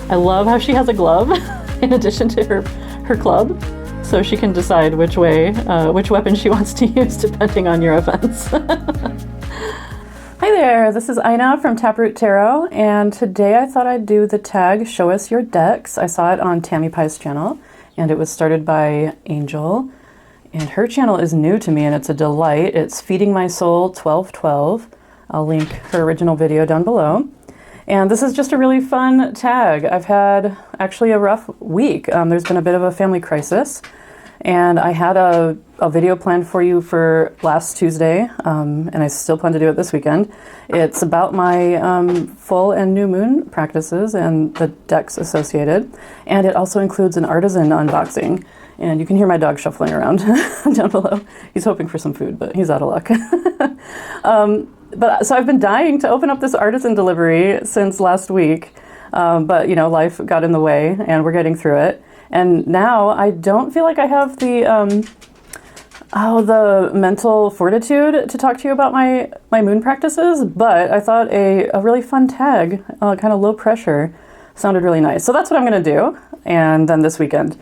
I love how she has a glove in addition to her club, so she can decide which weapon she wants to use depending on your offense. Hi there, this is Ina from Taproot Tarot, and today I thought I'd do the tag Show Us Your Decks. I saw it on Tammy Pie's channel, and it was started by Angel, and her channel is new to me and it's a delight. It's Feeding My Soul 1212. I'll link her original video down below. And this is just a really fun tag. I've had actually a rough week. There's been a bit of a family crisis, and I had a video planned for you for last Tuesday, and I still plan to do it this weekend. It's about my full and new moon practices and the decks associated, and it also includes an artisan unboxing. And you can hear my dog shuffling around down below. He's hoping for some food, but he's out of luck. So I've been dying to open up this artisan delivery since last week, but you know, life got in the way and we're getting through it. And now I don't feel like I have the mental fortitude to talk to you about my moon practices, but I thought a really fun tag, kind of low pressure, sounded really nice. So that's what I'm gonna do. And then this weekend,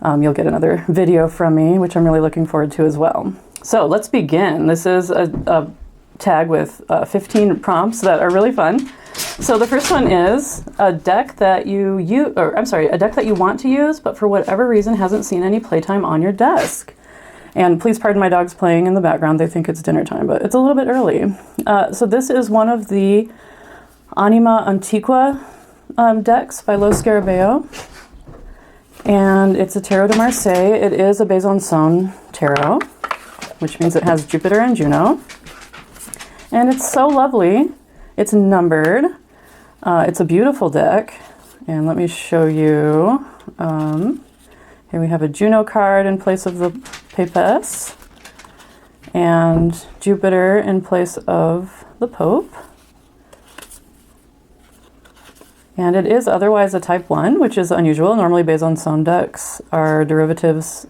you'll get another video from me, which I'm really looking forward to as well. So let's begin. This is a tag with 15 prompts that are really fun. So the first one is a deck that a deck that you want to use, but for whatever reason hasn't seen any playtime on your desk. And please pardon my dogs playing in the background. They think it's dinner time, but it's a little bit early. So this is one of the Anima Antiqua decks by Lo Scarabeo. And it's a Tarot de Marseille. It is a Besançon tarot, which means it has Jupiter and Juno. And it's so lovely. It's numbered. It's a beautiful deck. And let me show you. Here we have a Juno card in place of the Papess. And Jupiter in place of the Pope. And it is otherwise a type 1, which is unusual. Normally Besançon decks are derivatives.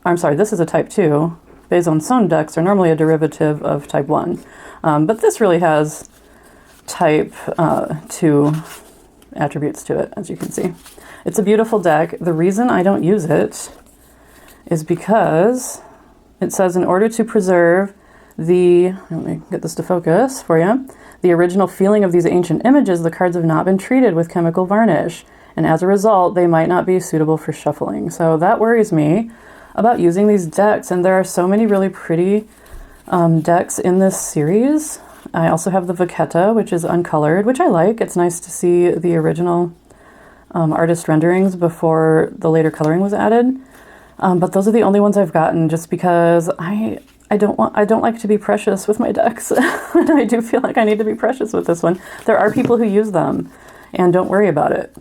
I'm sorry, this is a type 2. Besançon decks are normally a derivative of type 1. But this really has type 2 attributes to it, as you can see. It's a beautiful deck. The reason I don't use it is because it says in order to preserve let me get this to focus for you, the original feeling of these ancient images, the cards have not been treated with chemical varnish, and as a result, they might not be suitable for shuffling. So that worries me about using these decks, and there are so many really pretty decks in this series. I also have the Vachetta, which is uncolored, which I like. It's nice to see the original artist renderings before the later coloring was added. But those are the only ones I've gotten, just because I don't like to be precious with my decks. And I do feel like I need to be precious with this one. There are people who use them and don't worry about it.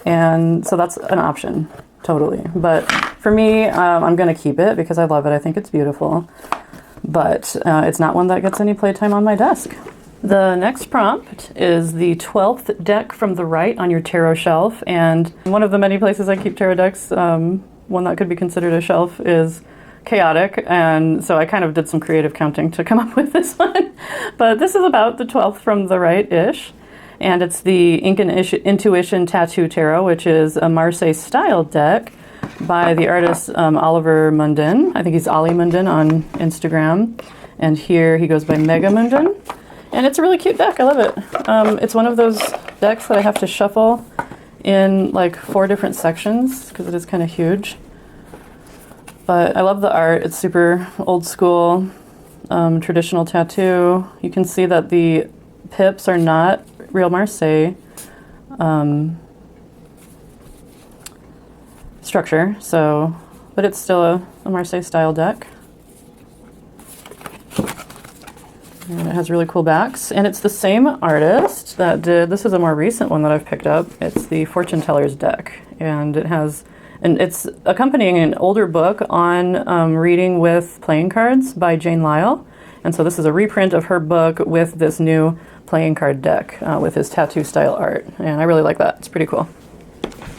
And so that's an option, totally. But for me, I'm going to keep it because I love it. I think it's beautiful. But it's not one that gets any playtime on my desk. The next prompt is the 12th deck from the right on your tarot shelf. And one of the many places I keep tarot decks, one that could be considered a shelf, is chaotic, and so I kind of did some creative counting to come up with this one. But this is about the 12th from the right-ish, and it's the Incan Intuition Tattoo Tarot, which is a Marseille style deck by the artist Oliver Mundin. I think he's Ollie Mundin on Instagram, and here he goes by Mega Mundin. And it's a really cute deck. I love it. It's one of those decks that I have to shuffle in like 4 different sections because it is kind of huge. But I love the art. It's super old school, traditional tattoo. You can see that the pips are not real Marseille structure, but it's still a Marseille style deck. And it has really cool backs. And it's the same artist that did, this is a more recent one that I've picked up. It's the Fortune Teller's deck. And it's accompanying an older book on reading with playing cards by Jane Lyle. And so this is a reprint of her book with this new playing card deck with his tattoo style art. And I really like that. It's pretty cool.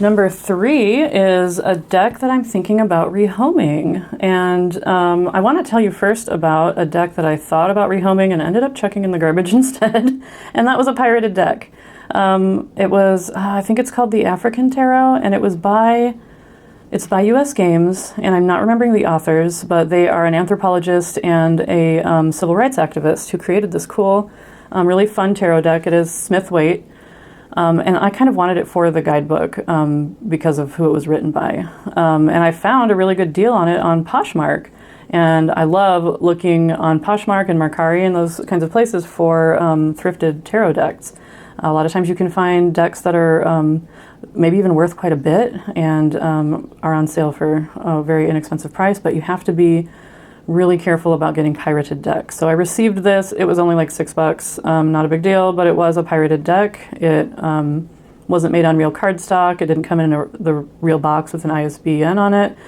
Number 3 is a deck that I'm thinking about rehoming. And I want to tell you first about a deck that I thought about rehoming and ended up chucking in the garbage instead. And that was a pirated deck. It was, I think it's called the African Tarot, and it's by US Games, and I'm not remembering the authors, but they are an anthropologist and a civil rights activist who created this cool, really fun tarot deck. It is Smith-Waite, and I kind of wanted it for the guidebook because of who it was written by. And I found a really good deal on it on Poshmark. And I love looking on Poshmark and Mercari and those kinds of places for thrifted tarot decks. A lot of times you can find decks that are maybe even worth quite a bit and are on sale for a very inexpensive price, but you have to be really careful about getting pirated decks. So I received this. It was only like $6, not a big deal, but it was a pirated deck. It wasn't made on real cardstock. It didn't come in the real box with an ISBN on it.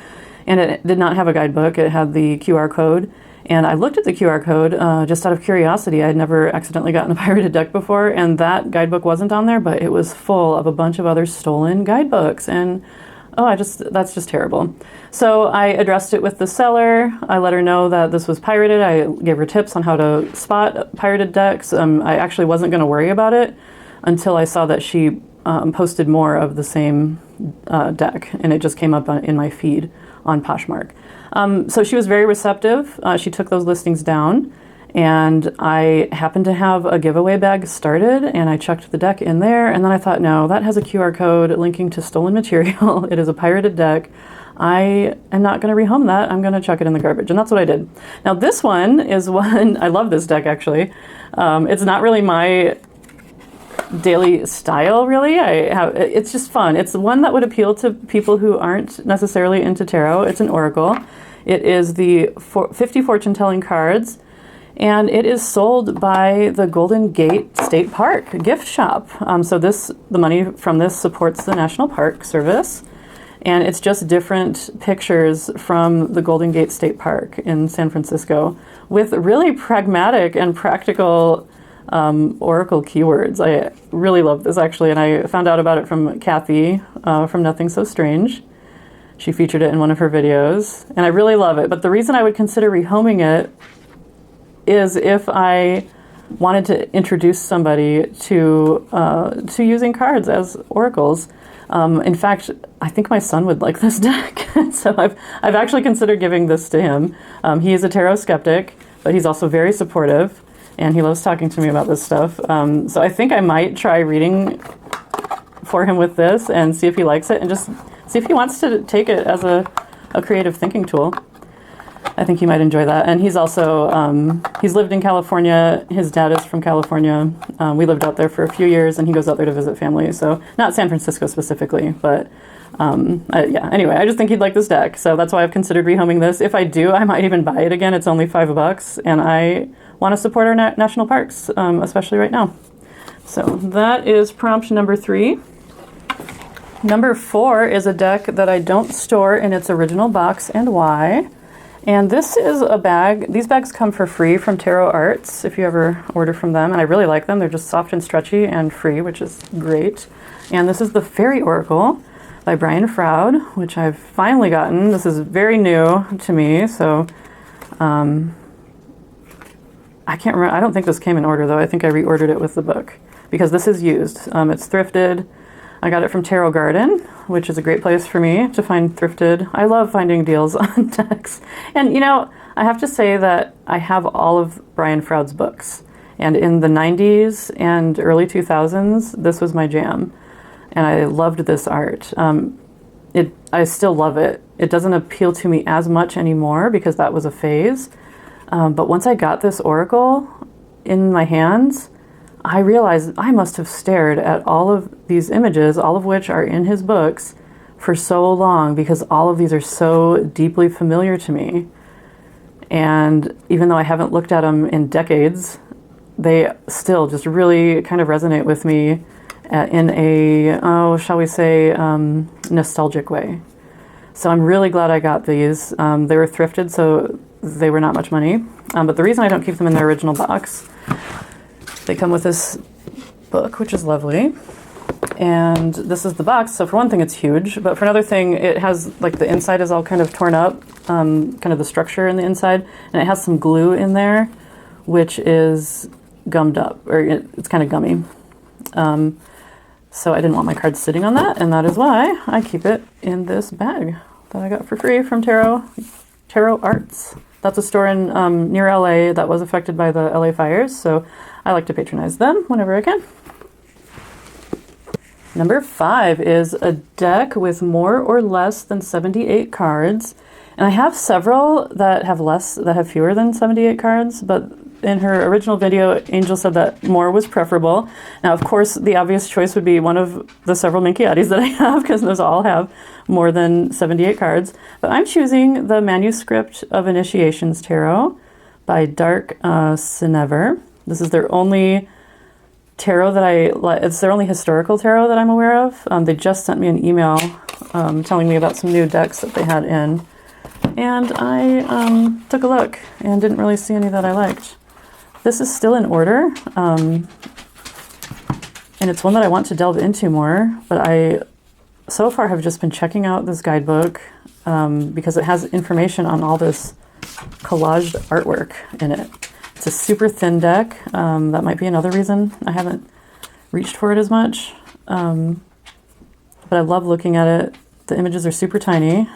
And it did not have a guidebook. It had the QR code. And I looked at the QR code just out of curiosity. I had never accidentally gotten a pirated deck before, and that guidebook wasn't on there, but it was full of a bunch of other stolen guidebooks. And that's just terrible. So I addressed it with the seller. I let her know that this was pirated. I gave her tips on how to spot pirated decks. I actually wasn't going to worry about it until I saw that she posted more of the same deck, and it just came up in my feed on Poshmark. So she was very receptive. She took those listings down, and I happened to have a giveaway bag started, and I chucked the deck in there, and then I thought, no, that has a QR code linking to stolen material. It is a pirated deck. I am not going to rehome that. I'm going to chuck it in the garbage, and that's what I did. Now this one is one, I love this deck actually. It's not really my daily style, really. It's just fun. It's one that would appeal to people who aren't necessarily into tarot. It's an oracle. It is the 50 fortune telling cards, and it is sold by the Golden Gate State Park gift shop. So the money from this supports the National Park Service, and it's just different pictures from the Golden Gate State Park in San Francisco with really pragmatic and practical oracle keywords. I really love this actually, and I found out about it from Kathy from Nothing So Strange. She featured it in one of her videos, and I really love it. But the reason I would consider rehoming it is if I wanted to introduce somebody to using cards as oracles. In fact, I think my son would like this deck, so I've actually considered giving this to him. He is a tarot skeptic, but he's also very supportive. And he loves talking to me about this stuff. So I think I might try reading for him with this and see if he likes it and just see if he wants to take it as a creative thinking tool. I think he might enjoy that. And he's also, he's lived in California. His dad is from California. We lived out there for a few years, and he goes out there to visit family. So not San Francisco specifically, but yeah, anyway, I just think he'd like this deck. So that's why I've considered rehoming this. If I do, I might even buy it again. It's only $5, and I want to support our national parks, especially right now. So that is prompt number 3. Number 4 is a deck that I don't store in its original box, and why. And this is a bag. These bags come for free from Tarot Arts if you ever order from them, and I really like them. They're just soft and stretchy and free, which is great. And this is the Fairy Oracle by Brian Froud, which I've finally gotten. This is very new to me, so I can't remember. I don't think this came in order, though. I think I reordered it with the book because this is used. It's thrifted. I got it from Tarot Garden, which is a great place for me to find thrifted. I love finding deals on decks. And, you know, I have to say that I have all of Brian Froud's books. And in the 90s and early 2000s, this was my jam. And I loved this art. I still love it. It doesn't appeal to me as much anymore because that was a phase. But once I got this oracle in my hands, I realized I must have stared at all of these images, all of which are in his books, for so long because all of these are so deeply familiar to me. And even though I haven't looked at them in decades, they still just really kind of resonate with me in a, shall we say, nostalgic way. So I'm really glad I got these. They were thrifted, so they were not much money. But the reason I don't keep them in their original box, they come with this book, which is lovely. And this is the box. So for one thing, it's huge. But for another thing, it has, like, the inside is all kind of torn up, kind of the structure in the inside. And it has some glue in there, which is gummed up, or it's kind of gummy. So I didn't want my cards sitting on that, and that is why I keep it in this bag that I got for free from Tarot Arts. That's a store in near LA that was affected by the LA fires, so I like to patronize them whenever I can. Number 5 is a deck with more or less than 78 cards. And I have several that have fewer than 78 cards, but in her original video, Angel said that more was preferable. Now, of course, the obvious choice would be one of the several Minchiatis that I have, because those all have more than 78 cards. But I'm choosing the Manuscript of Initiations Tarot by Dark Sinever. This is their only tarot that it's their only historical tarot that I'm aware of. They just sent me an email telling me about some new decks that they had in. And I took a look and didn't really see any that I liked. This is still in order, and it's one that I want to delve into more, but I so far have just been checking out this guidebook because it has information on all this collaged artwork in it. It's a super thin deck. That might be another reason I haven't reached for it as much, but I love looking at it. The images are super tiny,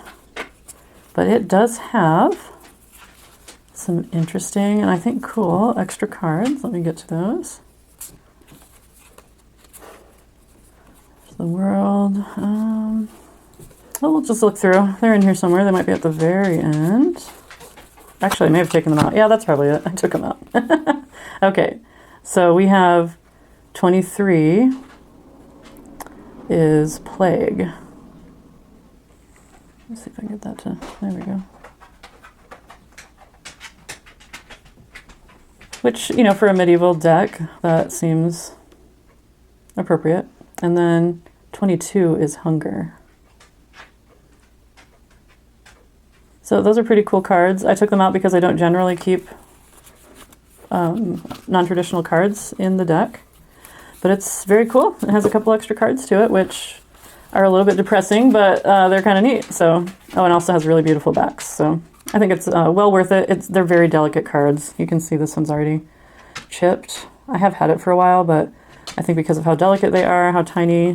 but it does have some interesting and I think cool extra cards. Let me get to those. The world. Well, we'll just look through. They're in here somewhere. They might be at the very end. Actually, I may have taken them out. Yeah, that's probably it. I took them out. Okay, so we have 23 is Plague. Let's see if I can get that to, there we go. Which, you know, for a medieval deck, that seems appropriate. And then 22 is Hunger. So those are pretty cool cards. I took them out because I don't generally keep non-traditional cards in the deck. But it's very cool. It has a couple extra cards to it, which are a little bit depressing, but they're kind of neat. So, oh, and also has really beautiful backs. So I think it's well worth it. They're very delicate cards. You can see this one's already chipped. I have had it for a while, but I think because of how delicate they are, how tiny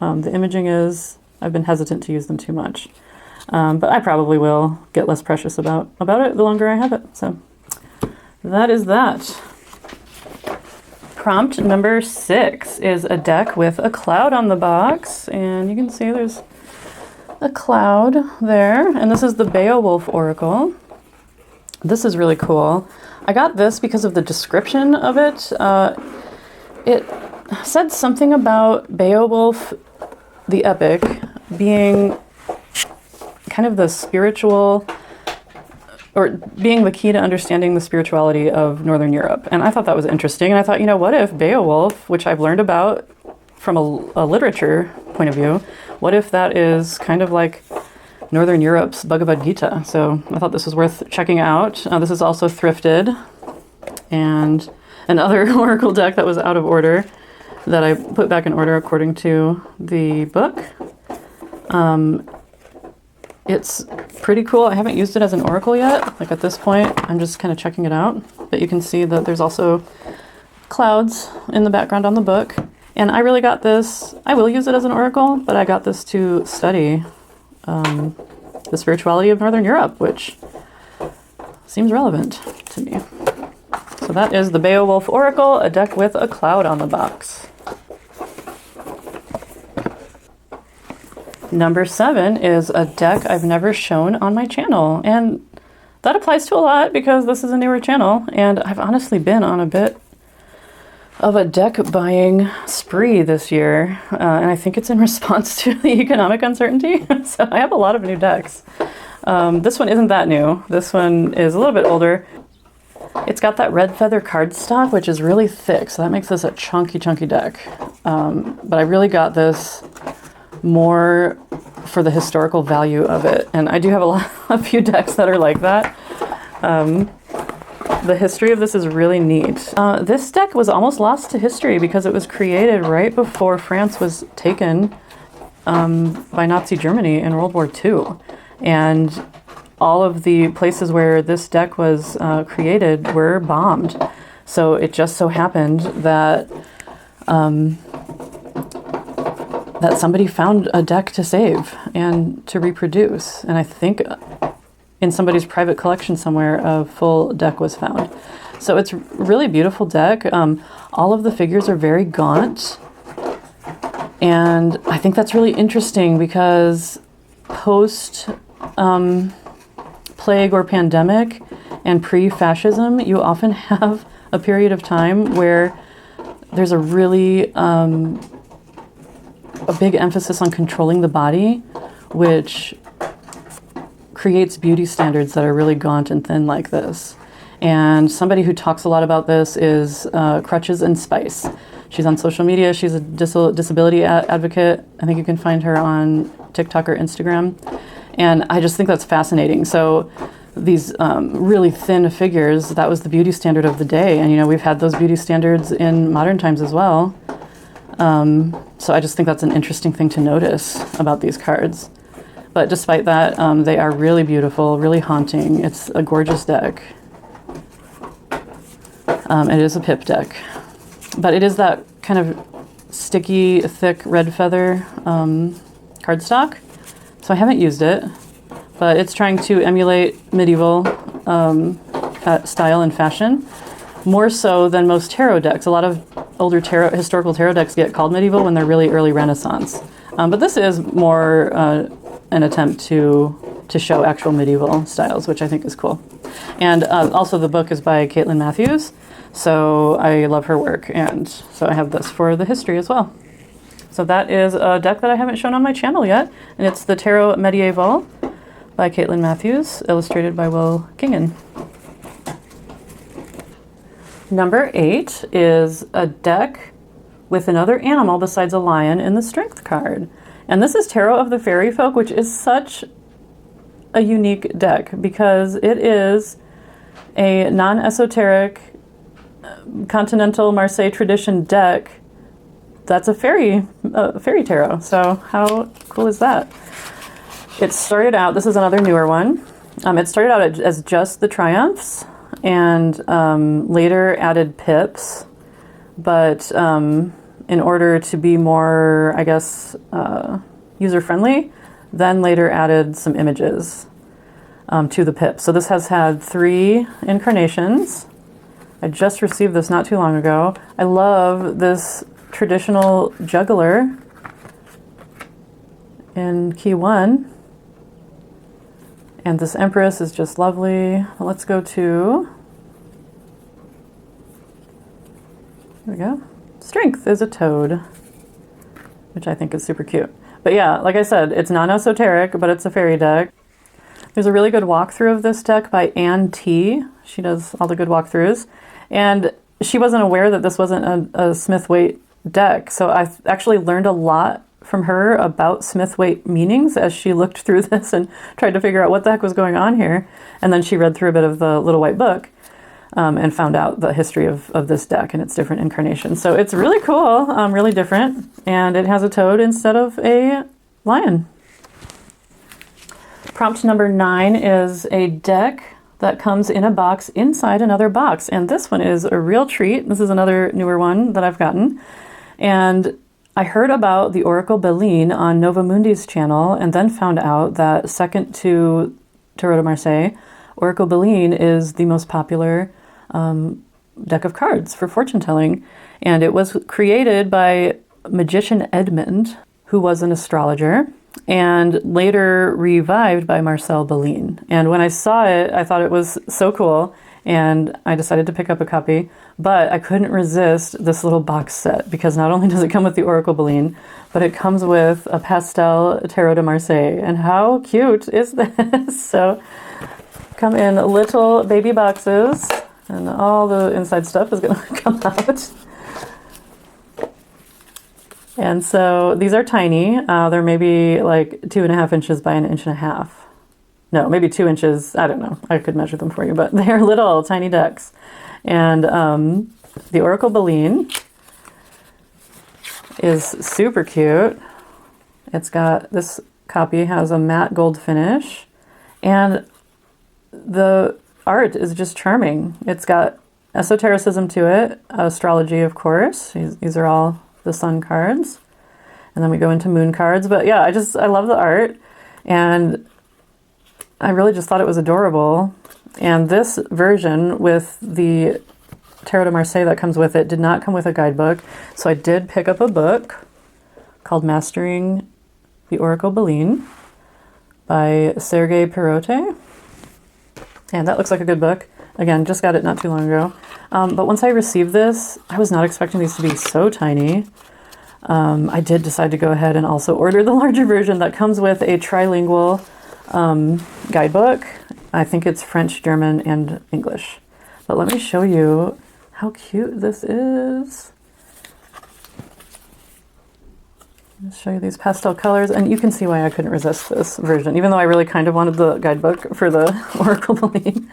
the imaging is, I've been hesitant to use them too much. But I probably will get less precious about it the longer I have it. So that is that. Prompt number 6 is a deck with a cloud on the box, and you can see there's a cloud there, and this is the Beaowolf Oracle. This is really cool. I got this because of the description of it. It said something about Beowulf the Epic being kind of the spiritual, or being the key to understanding the spirituality of Northern Europe. And I thought that was interesting. And I thought, you know, what if Beowulf, which I've learned about from a literature point of view, what if that is kind of like Northern Europe's Bhagavad Gita? So I thought this was worth checking out. This is also thrifted, and another Oracle deck that was out of order that I put back in order according to the book. It's pretty cool. I haven't used it as an oracle yet. Like at this point, I'm just kind of checking it out. But you can see that there's also clouds in the background on the book. And I really got this. I will use it as an oracle, but I got this to study the spirituality of Northern Europe, which seems relevant to me. So that is the Beowolf Oracle, a deck with a cloud on the box. Number 7 is a deck I've never shown on my channel, and that applies to a lot because this is a newer channel, and I've honestly been on a bit of a deck buying spree this year, and I think it's in response to the economic uncertainty. So I have a lot of new decks. This one isn't that new. This one is a little bit older. It's got that red feather cardstock, which is really thick, so that makes this a chunky deck. But I really got this more for the historical value of it, and I do have a few decks that are like that. The history of this is really neat. This deck was almost lost to history because it was created right before France was taken by Nazi Germany in World War II, and all of the places where this deck was created were bombed. So it just so happened that that somebody found a deck to save and to reproduce. And I think in somebody's private collection somewhere, a full deck was found. So it's a really beautiful deck. All of the figures are very gaunt. And I think that's really interesting because post plague or pandemic and pre-fascism, you often have a period of time where there's a really a big emphasis on controlling the body, which creates beauty standards that are really gaunt and thin like this. And somebody who talks a lot about this is Crutches and Spice. She's on social media. She's a disability advocate. I think you can find her on TikTok or Instagram. And I just think that's fascinating. So these really thin figures, that was the beauty standard of the day. And, you know, we've had those beauty standards in modern times as well. So I just think that's an interesting thing to notice about these cards. But despite that, they are really beautiful, really haunting. It's a gorgeous deck. It is a pip deck. But it is that kind of sticky, thick red feather cardstock. So I haven't used it, but it's trying to emulate medieval style and fashion, more so than most tarot decks. A lot of older historical tarot decks get called medieval when they're really early Renaissance. But this is more an attempt to show actual medieval styles, which I think is cool. And also the book is by Caitlin Matthews. So I love her work, and so I have this for the history as well. So that is a deck that I haven't shown on my channel yet, and it's the Tarot Medieval by Caitlin Matthews, illustrated by Will Kingen. Number 8 is a deck with another animal besides a lion in the Strength card. And this is Tarot of the Fairy Folk, which is such a unique deck because it is a non-esoteric continental Marseille tradition deck that's a fairy tarot. So how cool is that? It started out, this is another newer one. It started out as just the triumphs and later added pips, but in order to be more, I guess, user-friendly, then later added some images to the pip. So this has had 3 incarnations. I just received this not too long ago. I love this traditional juggler in key 1. And this Empress is just lovely. Let's go to, here we go. Strength is a toad, which I think is super cute. But yeah, like I said, it's non-esoteric, but it's a fairy deck. There's a really good walkthrough of this deck by Ann T. She does all the good walkthroughs. And she wasn't aware that this wasn't a Smith-Waite deck. So I actually learned a lot from her about Smith-Waite meanings as she looked through this and tried to figure out what the heck was going on here. And then she read through a bit of the Little White Book and found out the history of this deck and its different incarnations. So it's really cool, really different. And it has a toad instead of a lion. Prompt number 9 is a deck that comes in a box inside another box. And this one is a real treat. This is another newer one that I've gotten. And I heard about the Oracle Bellene on Nova Mundi's channel and then found out that second to Tarot de Marseille, Oracle Bellene is the most popular deck of cards for fortune telling. And it was created by magician Edmund, who was an astrologer, and later revived by Marcel Bellene. And when I saw it, I thought it was so cool, and I decided to pick up a copy, but I couldn't resist this little box set, because not only does it come with the Oracle Bellene, but it comes with a pastel Tarot de Marseille. And how cute is this? So come in little baby boxes, and all the inside stuff is going to come out. And so these are tiny. They're maybe like 2.5 inches by 1.5 inches. No, maybe 2 inches. I don't know. I could measure them for you, but they're little tiny decks. And the Oracle Bellene is super cute. It's got, this copy has a matte gold finish, and the art is just charming. It's got esotericism to it, astrology, of course. These are all the sun cards. And then we go into moon cards. But yeah, I love the art. And I really just thought it was adorable. And this version with the Tarot de Marseille that comes with it did not come with a guidebook. So I did pick up a book called Mastering the Oracle Bellene by Sergei Perote. And that looks like a good book. Again, just got it not too long ago. But once I received this, I was not expecting these to be so tiny. I did decide to go ahead and also order the larger version that comes with a trilingual guidebook. I think it's French, German, and English. But let me show you how cute this is. I'll show you these pastel colors, and you can see why I couldn't resist this version, even though I really kind of wanted the guidebook for the Oracle Bellene.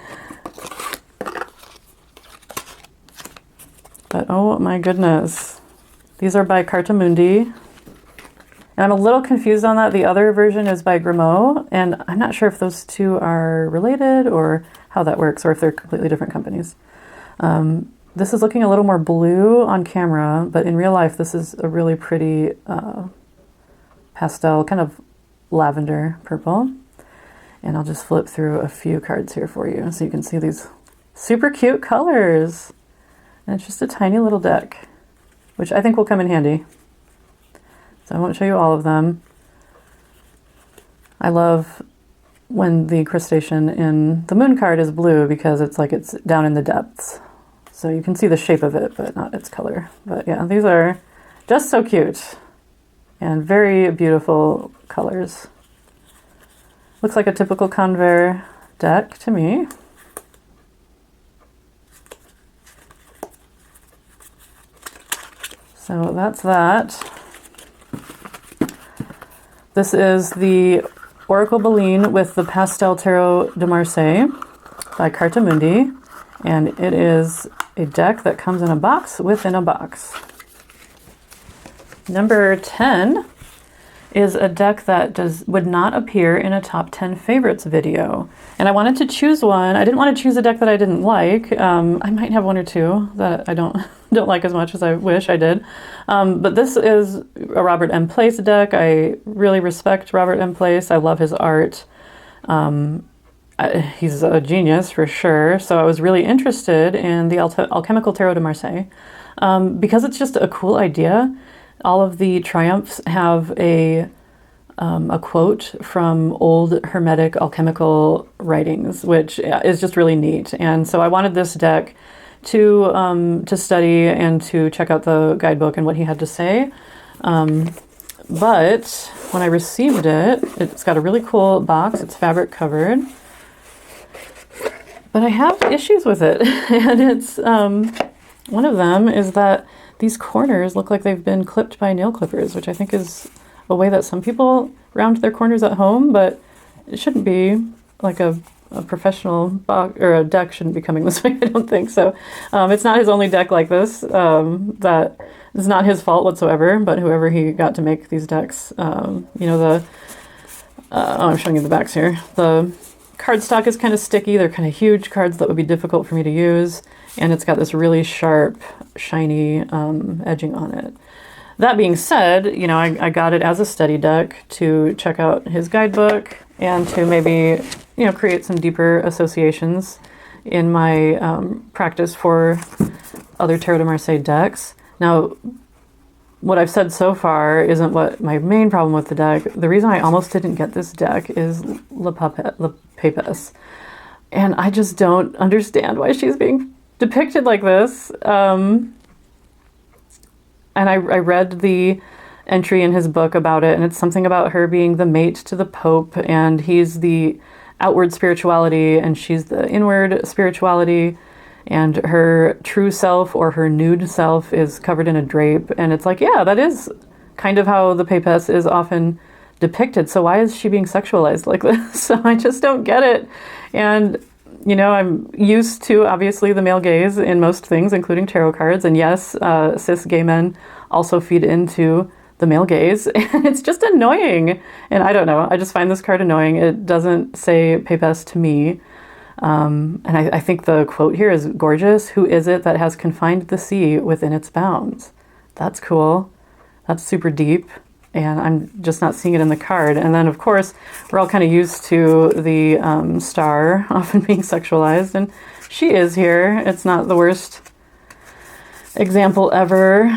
But oh my goodness. These are by Carta Mundi. And I'm a little confused on that. The other version is by Grimaud, and I'm not sure if those two are related or how that works, or if they're completely different companies. This is looking a little more blue on camera, but in real life this is a really pretty pastel, kind of lavender purple. And I'll just flip through a few cards here for you so you can see these super cute colors. And it's just a tiny little deck, which I think will come in handy. So I won't show you all of them. I love when the crustacean in the moon card is blue because it's like it's down in the depths. So you can see the shape of it, but not its color. But yeah, these are just so cute and very beautiful colors. Looks like a typical Conver deck to me. So that's that. This is the Oracle Bellene with the Pastel Tarot de Marseille by Carta Mundi. And it is a deck that comes in a box within a box. Number 10 is a deck that would not appear in a top 10 favorites video. And I wanted to choose one. I didn't want to choose a deck that I didn't like. I might have one or two that I don't like as much as I wish I did. But this is a Robert M. Place deck. I really respect Robert M. Place. I love his art. He's a genius for sure. So I was really interested in the Alchemical Tarot de Marseille because it's just a cool idea. All of the triumphs have a quote from old Hermetic alchemical writings, which is just really neat. And so I wanted this deck to study and to check out the guidebook and what he had to say. But when I received it, it's got a really cool box. It's fabric covered. But I have issues with it. And it's one of them is that these corners look like they've been clipped by nail clippers, which I think is a way that some people round their corners at home, but it shouldn't be. Like a professional box or a deck shouldn't be coming this way, I don't think so. It's not his only deck like this. That is not his fault whatsoever, but whoever he got to make these decks, I'm showing you the backs here. The cardstock is kind of sticky. They're kind of huge cards that would be difficult for me to use. And it's got this really sharp, shiny edging on it. That being said, I got it as a study deck to check out his guidebook and to maybe, create some deeper associations in my practice for other Tarot de Marseille decks. Now, what I've said so far isn't what my main problem with the deck. The reason I almost didn't get this deck is La Papesse. And I just don't understand why she's being depicted like this. And I read the entry in his book about it, and it's something about her being the mate to the Pope, and he's the outward spirituality, and she's the inward spirituality, and her true self or her nude self is covered in a drape. And it's like, yeah, that is kind of how the Papesse is often depicted. So why is she being sexualized like this? So I just don't get it. And I'm used to, obviously, the male gaze in most things, including tarot cards. And yes, cis gay men also feed into the male gaze. And it's just annoying. And I don't know. I just find this card annoying. It doesn't say Papesse to me. And I think the quote here is gorgeous. Who is it that has confined the sea within its bounds? That's cool. That's super deep. and I'm just not seeing it in the card. And then, of course, we're all kind of used to the star often being sexualized, and she is here. It's not the worst example ever.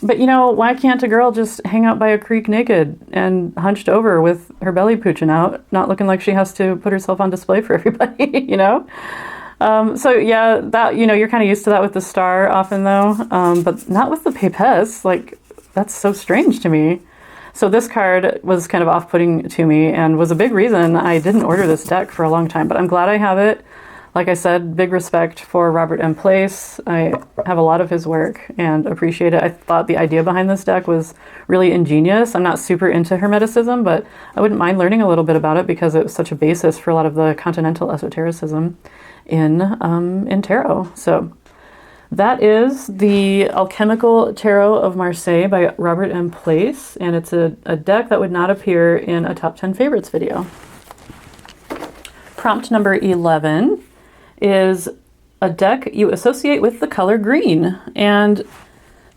But, you know, why can't a girl just hang out by a creek naked and hunched over with her belly pooching out, not looking like she has to put herself on display for everybody, you know? So yeah, that, you know, you're kind of used to that with the star often though, but not with the Papesse. Like, that's so strange to me. So this card was kind of off-putting to me and was a big reason I didn't order this deck for a long time, but I'm glad I have it. Like I said, big respect for Robert M. Place. I have a lot of his work and appreciate it. I thought the idea behind this deck was really ingenious. I'm not super into Hermeticism, but I wouldn't mind learning a little bit about it because it was such a basis for a lot of the continental esotericism in tarot. So that is the Alchemical Tarot of Marseille by Robert M. Place, and it's a deck that would not appear in a top 10 favorites video. Prompt number 11 is a deck you associate with the color green, and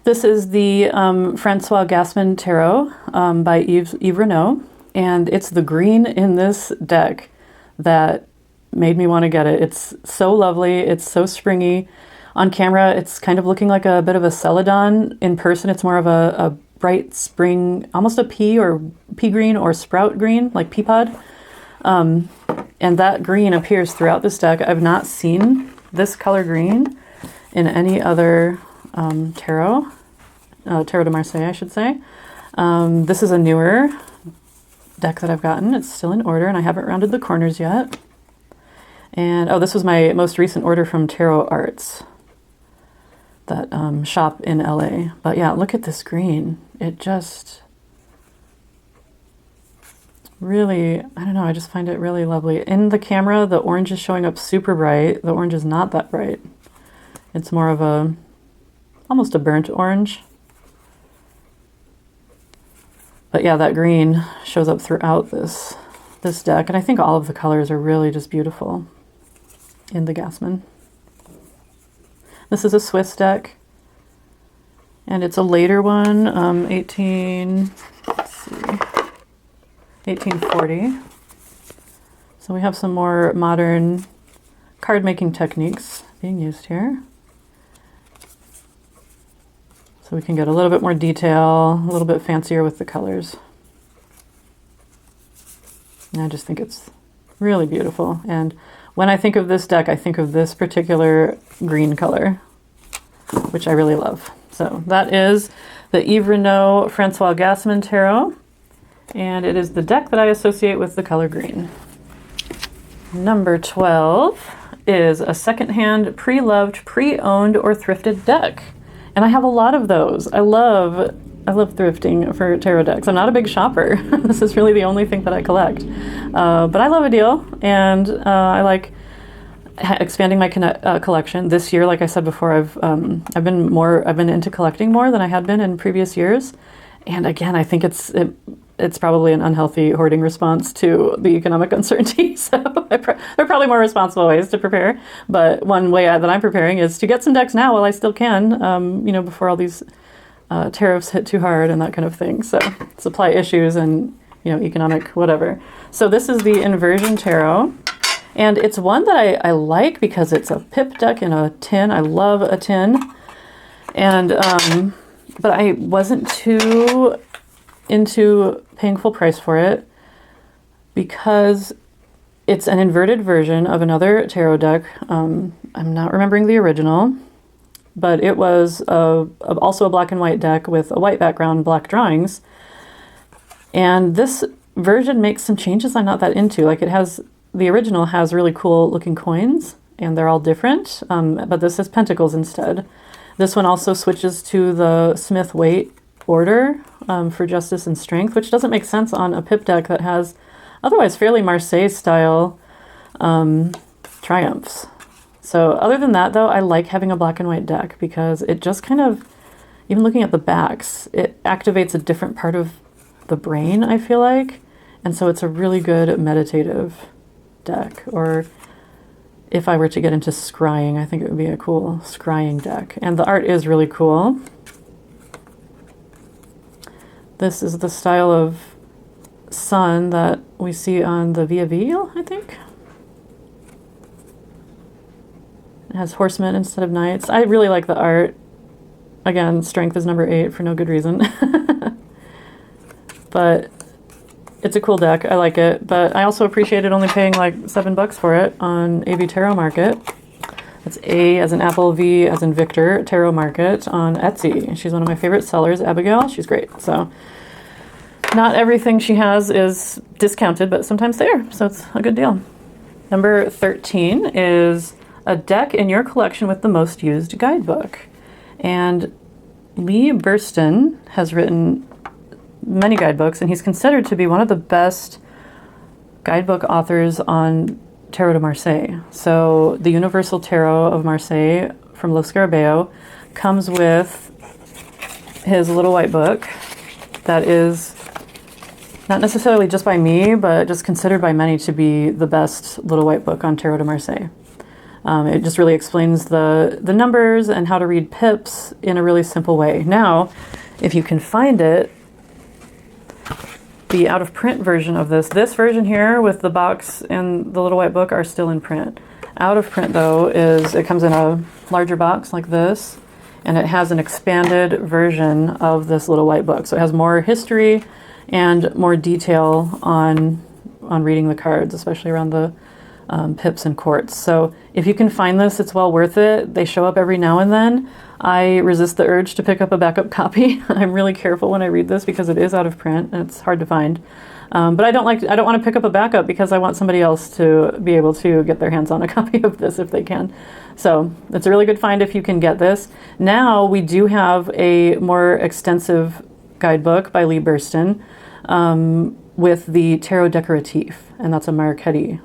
this is the Francois Gasman Tarot by Yves Renaud, and it's the green in this deck that made me want to get it. It's so lovely, it's so springy. On camera, it's kind of looking like a bit of a celadon. In person, it's more of a bright spring, almost a pea or pea green or sprout green, like pea pod. And that green appears throughout this deck. I've not seen this color green in any other tarot de Marseille, I should say. This is a newer deck that I've gotten. It's still in order, and I haven't rounded the corners yet. And, oh, this was my most recent order from Tarot Arts, that shop in LA. But yeah, look at this green. It just really, I don't know, I just find it really lovely. In the camera, the orange is showing up super bright. The orange is not that bright. It's more of almost a burnt orange. But yeah, that green shows up throughout this deck. And I think all of the colors are really just beautiful in the Gasman. This is a Swiss deck, and it's a later one, 1840. So we have some more modern card making techniques being used here. So we can get a little bit more detail, a little bit fancier with the colors. And I just think it's really beautiful. And when I think of this deck, I think of this particular green color, which I really love. So that is the Yves Renaud Francois Gasman Tarot, and it is the deck that I associate with the color green. Number 12 is a secondhand, pre-loved, pre-owned, or thrifted deck. And I have a lot of those. I love thrifting for tarot decks. I'm not a big shopper. This is really the only thing that I collect. But I love a deal, and I like expanding my collection. This year, like I said before, I've been into collecting more than I had been in previous years. And again, I think it's probably an unhealthy hoarding response to the economic uncertainty. So there are probably more responsible ways to prepare. But one way that I'm preparing is to get some decks now while I still can, before all these tariffs hit too hard and that kind of thing. So supply issues and, economic whatever. So this is the Inversion Tarot. And it's one that I like because it's a pip deck in a tin. I love a tin. And, but I wasn't too into paying full price for it because it's an inverted version of another tarot deck. I'm not remembering the original, but it was also a black and white deck with a white background, black drawings. And this version makes some changes I'm not that into. Like the original has really cool looking coins and they're all different, but this is pentacles instead. This one also switches to the Smith Waite order for justice and strength, which doesn't make sense on a pip deck that has otherwise fairly Marseilles style triumphs. So other than that though, I like having a black and white deck because it just kind of, even looking at the backs, it activates a different part of the brain, I feel like. And so it's a really good meditative deck. Or if I were to get into scrying, I think it would be a cool scrying deck. And the art is really cool. This is the style of sun that we see on the Via Veil, I think. It has horsemen instead of knights. I really like the art. Again, strength is number 8 for no good reason. But it's a cool deck. I like it. But I also appreciated only paying like $7 for it on AV Tarot Market. It's A as in Apple, V as in Victor, Tarot Market on Etsy. She's one of my favorite sellers, Abigail. She's great. So not everything she has is discounted, but sometimes they are. So it's a good deal. Number 13 is a deck in your collection with the most used guidebook. And Lee Burston has written many guidebooks, and he's considered to be one of the best guidebook authors on Tarot de Marseille. So the Universal Tarot of Marseille from Lo Scarabeo comes with his little white book that is not necessarily just by me, but just considered by many to be the best little white book on Tarot de Marseille. It just really explains the numbers and how to read pips in a really simple way. Now, if you can find it, the out-of-print version of this version here with the box and the little white book are still in print. Out of print, though, it comes in a larger box like this, and it has an expanded version of this little white book. So it has more history and more detail on reading the cards, especially around the pips and quartz. So if you can find this, it's well worth it. They show up every now and then. I resist the urge to pick up a backup copy. I'm really careful when I read this because it is out of print and it's hard to find. But I don't want to pick up a backup because I want somebody else to be able to get their hands on a copy of this if they can. So it's a really good find if you can get this. Now we do have a more extensive guidebook by Lee Burston with the Tarot Decoratif, and that's a Marchetti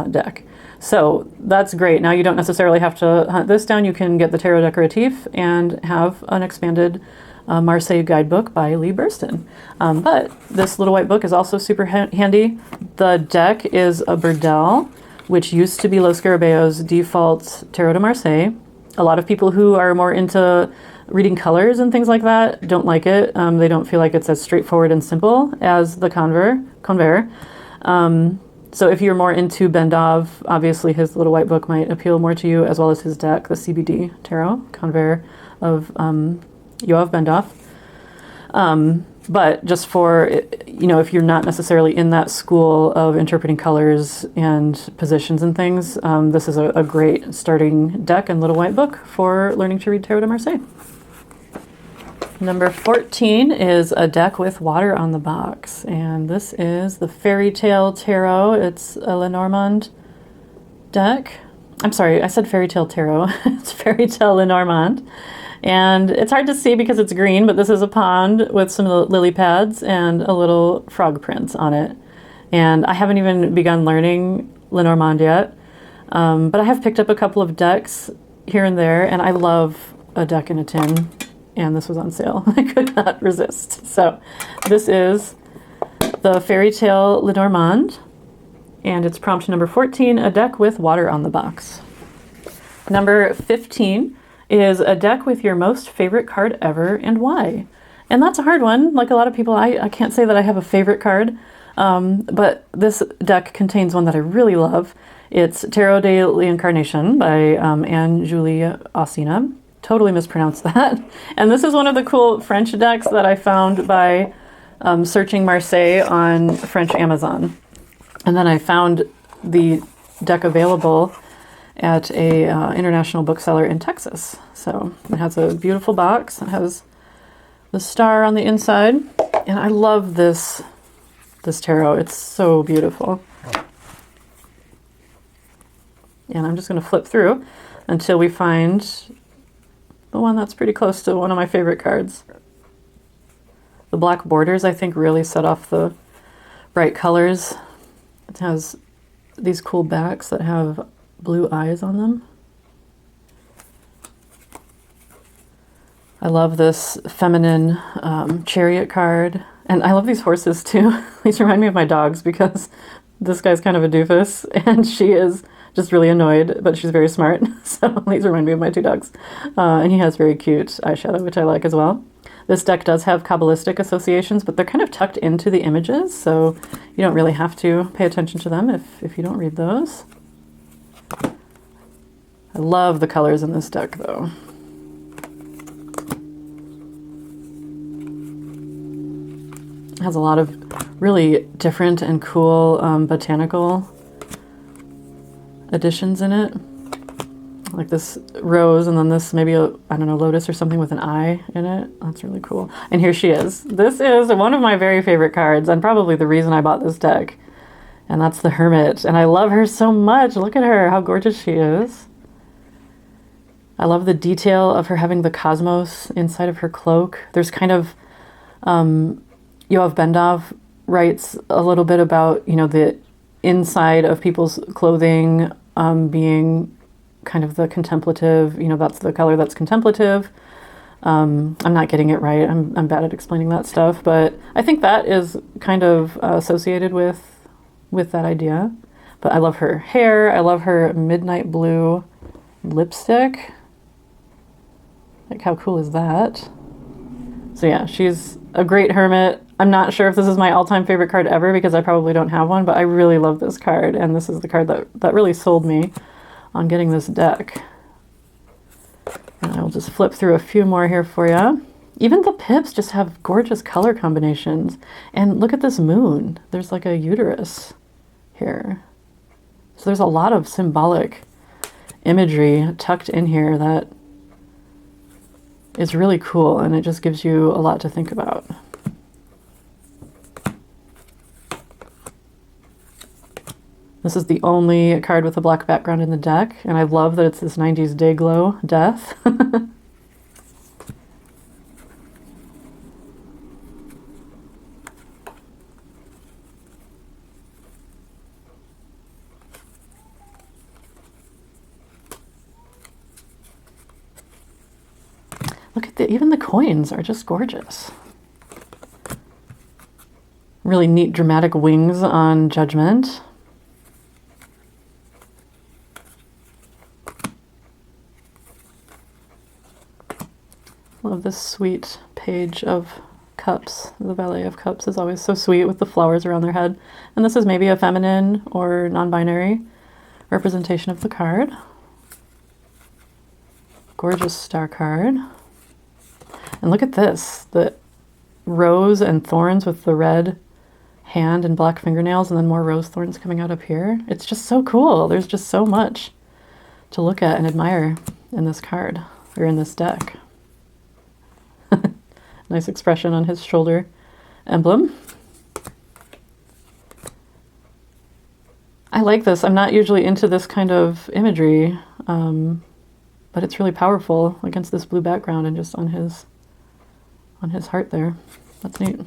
deck. So that's great. Now you don't necessarily have to hunt this down. You can get the Tarot Decoratif and have an expanded Marseille guidebook by Lee Burston. But this little white book is also super handy. The deck is a Burdell, which used to be Lo Scarabeo's default Tarot de Marseille. A lot of people who are more into reading colors and things like that don't like it. They don't feel like it's as straightforward and simple as the Convert. So if you're more into Bendov, obviously his little white book might appeal more to you, as well as his deck, the CBD Tarot, Convert of Yoav Bendov. But just for, if you're not necessarily in that school of interpreting colors and positions and things, this is a great starting deck and little white book for learning to read Tarot de Marseille. Number 14 is a deck with water on the box, and this is the Fairy Tale Tarot. It's a Lenormand deck. I'm sorry, I said Fairy Tale Tarot. It's Fairy Tale Lenormand, and it's hard to see because it's green, but this is a pond with some lily pads and a little frog print on it. And I haven't even begun learning Lenormand yet, but I have picked up a couple of decks here and there, and I love a deck in a tin. And this was on sale. I could not resist. So this is the Fairy Tale Lenormand, and it's prompt number 14, a deck with water on the box. Number 15 is a deck with your most favorite card ever and why. And that's a hard one. Like a lot of people, I can't say that I have a favorite card, but this deck contains one that I really love. It's Tarot de Reincarnation by Anne-Julie Ossina. Totally mispronounced that. And this is one of the cool French decks that I found by searching Marseille on French Amazon. And then I found the deck available at a international bookseller in Texas. So it has a beautiful box. It has the star on the inside. And I love this tarot. It's so beautiful. And I'm just going to flip through until we find the one that's pretty close to one of my favorite cards. The black borders, I think, really set off the bright colors. It has these cool backs that have blue eyes on them. I love this feminine chariot card. And I love these horses too. These remind me of my dogs because this guy's kind of a doofus and she is just really annoyed, but she's very smart. So these remind me of my two dogs. And he has very cute eyeshadow, which I like as well. This deck does have Kabbalistic associations, but they're kind of tucked into the images, so you don't really have to pay attention to them if you don't read those. I love the colors in this deck, though. It has a lot of really different and cool botanical additions in it. Like this rose, and then this maybe a, I don't know, lotus or something with an eye in it. That's really cool. And here she is. This is one of my very favorite cards, and probably the reason I bought this deck. And that's the Hermit. And I love her so much. Look at her, how gorgeous she is. I love the detail of her having the cosmos inside of her cloak. There's kind of, Yoav Bendov writes a little bit about, you know, the inside of people's clothing being kind of the contemplative, you know, that's the color that's contemplative. I'm not getting it right. I'm bad at explaining that stuff, but I think that is kind of associated with that idea. But I love her hair. I love her midnight blue lipstick. Like, how cool is that? So yeah, she's a great hermit. I'm not sure if this is my all-time favorite card ever because I probably don't have one, but I really love this card, and this is the card that really sold me on getting this deck. And I will just flip through a few more here for you. Even the pips just have gorgeous color combinations. And look at this moon. There's like a uterus here. So there's a lot of symbolic imagery tucked in here that is really cool, and it just gives you a lot to think about. This is the only card with a black background in the deck, and I love that it's this 90s day glow death. Look at even the coins are just gorgeous. Really neat dramatic wings on Judgment. Love this sweet page of cups. The Valet of Cups is always so sweet with the flowers around their head. And this is maybe a feminine or non-binary representation of the card. Gorgeous star card. And look at this, the rose and thorns with the red hand and black fingernails, and then more rose thorns coming out up here. It's just so cool. There's just so much to look at and admire in this card, or in this deck. Nice expression on his shoulder emblem. I like this. I'm not usually into this kind of imagery, but it's really powerful against this blue background and just on his heart there. That's neat.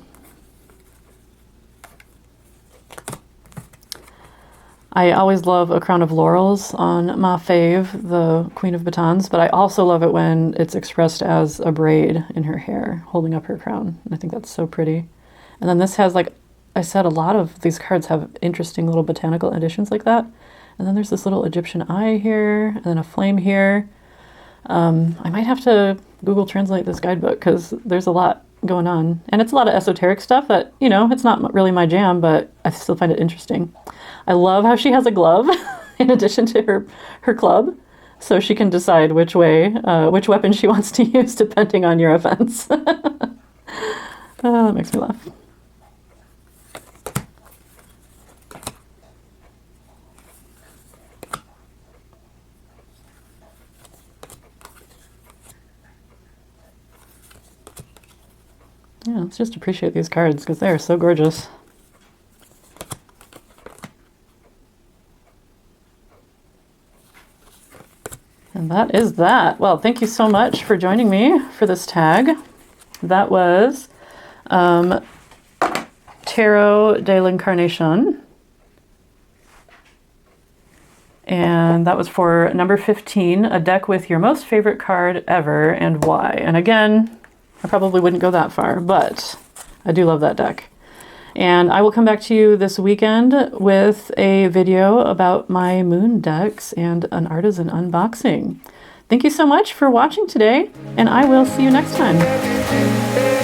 I always love a crown of laurels on my fave, the Queen of Batons, but I also love it when it's expressed as a braid in her hair, holding up her crown. And I think that's so pretty. And then this has, like I said, a lot of these cards have interesting little botanical additions like that. And then there's this little Egyptian eye here, and then a flame here. I might have to Google Translate this guidebook because there's a lot going on. And it's a lot of esoteric stuff that, you know, it's not really my jam, but I still find it interesting. I love how she has a glove in addition to her club, so she can decide which weapon she wants to use depending on your offense. That makes me laugh. Yeah, let's just appreciate these cards because they are so gorgeous. And that is that. Well, thank you so much for joining me for this tag. That was Tarot de l'Incarnation. And that was for number 15, a deck with your most favorite card ever and why. And again, I probably wouldn't go that far, but I do love that deck. And I will come back to you this weekend with a video about my moon decks and an artisan unboxing. Thank you so much for watching today, and I will see you next time.